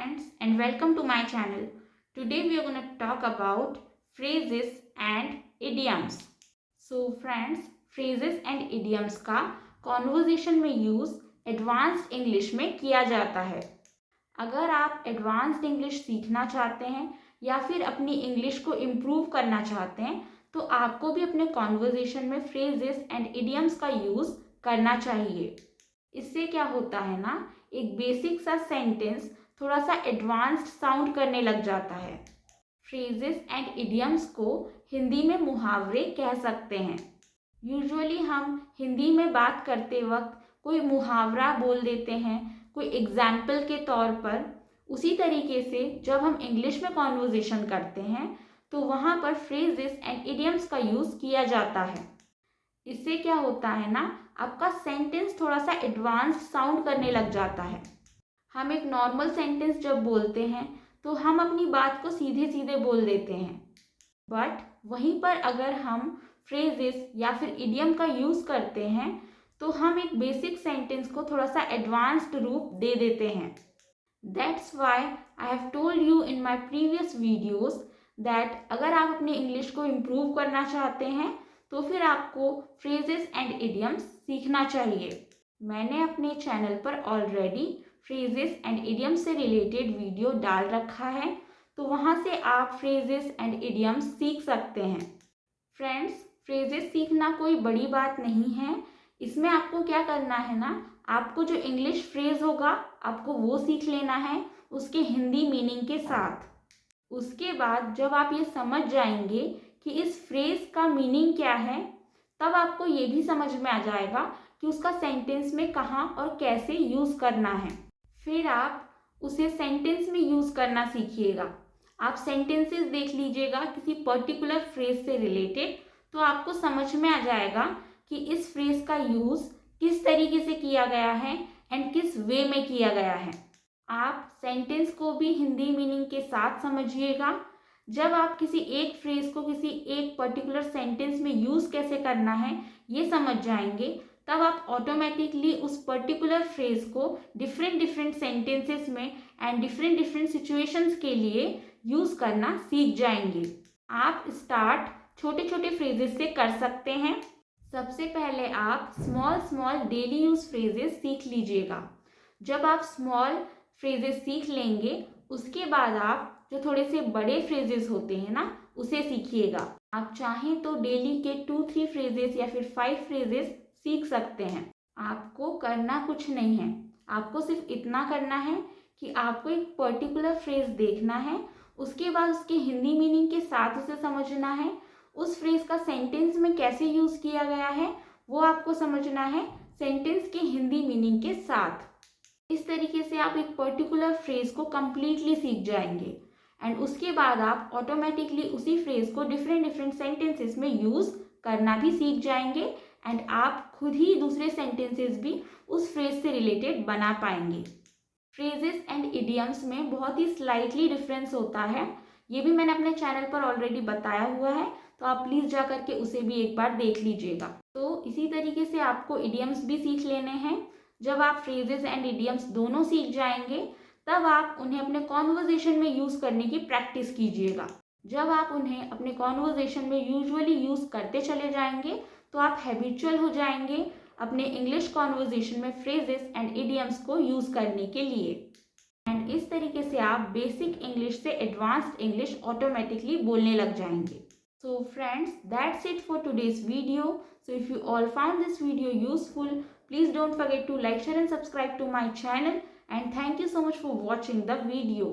friends and welcome to my channel. Today we are going to talk about phrases and idioms. So friends, phrases and idioms का conversation में use advanced English में किया जाता है. अगर आप advanced English सीखना चाहते हैं या फिर अपनी English को improve करना चाहते हैं तो आपको भी अपने conversation में phrases and idioms का use करना चाहिए. इससे क्या होता है ना, एक बेसिक सा सेंटेंस थोड़ा सा एडवांस्ड साउंड करने लग जाता है. फ्रेजेस एंड इडियम्स को हिंदी में मुहावरे कह सकते हैं. यूजुअली हम हिंदी में बात करते वक्त कोई मुहावरा बोल देते हैं कोई एग्जाम्पल के तौर पर. उसी तरीके से जब हम इंग्लिश में कॉन्वर्जेशन करते हैं तो वहाँ पर फ्रेजेस एंड इडियम्स का यूज़ किया जाता है. इससे क्या होता है ना, आपका सेंटेंस थोड़ा सा एडवांस्ड साउंड करने लग जाता है. हम एक नॉर्मल सेंटेंस जब बोलते हैं तो हम अपनी बात को सीधे सीधे बोल देते हैं, बट वहीं पर अगर हम फ्रेजेस या फिर इडियम का यूज़ करते हैं तो हम एक बेसिक सेंटेंस को थोड़ा सा एडवांस्ड रूप दे देते हैं. That's why I have told you in my previous videos that अगर आप अपनी इंग्लिश को इम्प्रूव करना चाहते हैं तो फिर आपको फ्रेजेस एंड इडियम्स सीखना चाहिए. मैंने अपने चैनल पर ऑलरेडी फ्रेजेस एंड इडियम्स से रिलेटेड वीडियो डाल रखा है, तो वहाँ से आप फ्रेजेस एंड इडियम्स सीख सकते हैं. फ्रेंड्स, फ्रेजेस सीखना कोई बड़ी बात नहीं है. इसमें आपको क्या करना है ना, आपको जो इंग्लिश फ्रेज होगा आपको वो सीख लेना है उसके हिंदी मीनिंग के साथ. उसके बाद जब आप ये समझ जाएंगे कि इस फ्रेज का मीनिंग क्या है, तब आपको ये भी समझ में आ जाएगा कि उसका सेंटेंस में कहाँ और कैसे यूज़ करना है. फिर आप उसे सेंटेंस में यूज़ करना सीखिएगा. आप सेंटेंसेस देख लीजिएगा किसी पर्टिकुलर फ्रेज से रिलेटेड, तो आपको समझ में आ जाएगा कि इस फ्रेज का यूज़ किस तरीके से किया गया है एंड किस वे में किया गया है. आप सेंटेंस को भी हिंदी मीनिंग के साथ समझिएगा. जब आप किसी एक फ्रेज को किसी एक पर्टिकुलर सेंटेंस में यूज़ कैसे करना है ये समझ जाएंगे, तब आप ऑटोमेटिकली उस पर्टिकुलर फ्रेज को डिफरेंट सेंटेंसेस में एंड डिफरेंट सिचुएशंस के लिए यूज़ करना सीख जाएंगे. आप स्टार्ट छोटे छोटे फ्रेजेस से कर सकते हैं. सबसे पहले आप स्मॉल डेली यूज फ्रेजेस सीख लीजिएगा. जब आप स्मॉल फ्रेजेस सीख लेंगे उसके बाद आप जो थोड़े से बड़े फ्रेजेस होते हैं ना उसे सीखिएगा. आप चाहें तो डेली के 2-3 फ्रेजेस या फिर 5 फ्रेजेस सीख सकते हैं. आपको करना कुछ नहीं है, आपको सिर्फ इतना करना है कि आपको एक पर्टिकुलर फ्रेज देखना है, उसके बाद उसके हिंदी मीनिंग के साथ उसे समझना है. उस फ्रेज का सेंटेंस में कैसे यूज़ किया गया है वो आपको समझना है सेंटेंस के हिंदी मीनिंग के साथ. इस तरीके से आप एक पर्टिकुलर फ्रेज को कम्प्लीटली सीख जाएंगे एंड उसके बाद आप ऑटोमेटिकली उसी फ्रेज को डिफरेंट सेंटेंसेस में यूज़ करना भी सीख जाएंगे एंड आप खुद ही दूसरे सेंटेंसेस भी उस फ्रेज से रिलेटेड बना पाएंगे. फ्रेजेस एंड इडियम्स में बहुत ही स्लाइटली डिफरेंस होता है. ये भी मैंने अपने चैनल पर ऑलरेडी बताया हुआ है, तो आप प्लीज़ जा करके उसे भी एक बार देख लीजिएगा. तो इसी तरीके से आपको इडियम्स भी सीख लेने हैं. जब आप फ्रेजेस एंड इडियम्स दोनों सीख जाएंगे तब आप उन्हें अपने कॉन्वर्जेशन में यूज़ करने की प्रैक्टिस कीजिएगा. जब आप उन्हें अपने कॉन्वर्जेशन में यूजुअली यूज़ करते चले जाएंगे तो आप हैबिचुअल हो जाएंगे अपने इंग्लिश कॉन्वर्जेशन में फ्रेजेस एंड इडियम्स को यूज़ करने के लिए. एंड इस तरीके से आप बेसिक इंग्लिश से एडवांस्ड इंग्लिश ऑटोमेटिकली बोलने लग जाएंगे. So friends, that's it for today's video. So if you all found this video useful, please don't forget to like, share and subscribe to my channel. And thank you so much for watching the video.